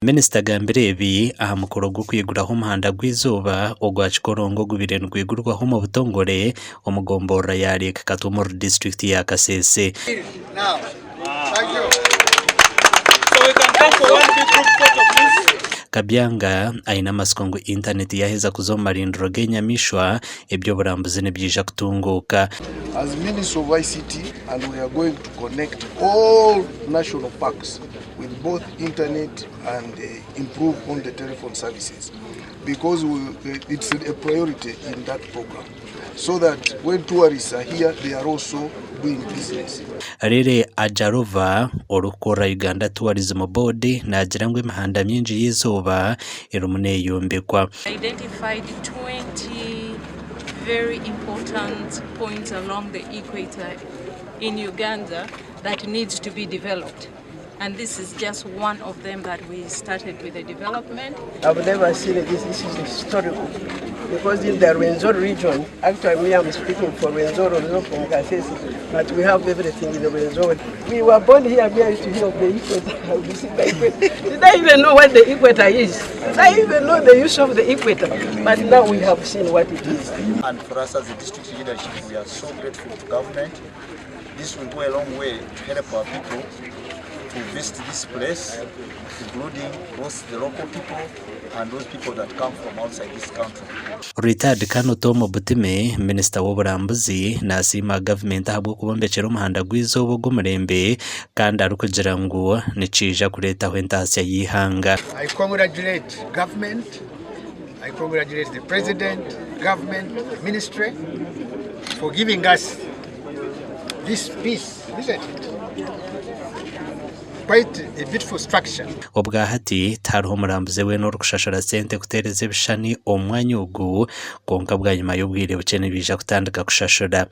Minisita Gambirebi aha mukoro gwo kwiguraho umuhanda gw'izuba ogwa Kikorongo gubire gwigurwaho mu butongore omugombora ya Lake Katumo district ya Kasese. Now, thank you. So we can come for one big group photo, please. Kabyanga aina masikongo internet yaheza kuzomarindiro genyamishwa ebyo burambuzi nebyija kutunguka. As Minister of ICT, and we are going to connect all national parks with both internet and improve on the telephone services, because it's a priority in that program, so that when tourists are here, they are also doing business. Rere Ajarova orukora Uganda Tourism Board nagira ngo imihanda myinji y'izuba irumune yombekwa. Identified 20 very important points along the equator in Uganda that needs to be developed. And this is just one of them that we started with the development. I've never seen it. This is historical. Because in the Rwenzori region, actually I'm speaking for Rwenzori, not from Kasese, but we have everything in the Rwenzori. We were born here, we used to hear of the equator. Did I even know what the equator is? Did I even know the use of the equator? But now we have seen what it is. And for us as the district leadership, we are so grateful to government. This will go a long way to help our people to visit this place, including both the local people and those people that come from outside this country. Retired Kano Tomo Butime, Minister w'Oburambuzi nasima government ahabwo kubombekera umuhanda gw'izuba gw'umurembe kandi arukugira ngo nicija kuretaho entashya yihanga. I congratulate government, I congratulate the president, government, ministry for giving us this piece, isn't it? Quite a beautiful structure. Obwahati tariho murambuze we n'orukushashara sente kutereza ebishani omwanya ogu konka bwa nyuma y'obwire bukene bija kutandika kushashura.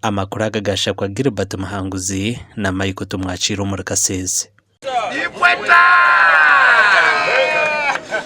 Amakuru agagasha kwa Gilbert Muhanguzi na Michael Tumwachiro muri Kasese. Ikweta!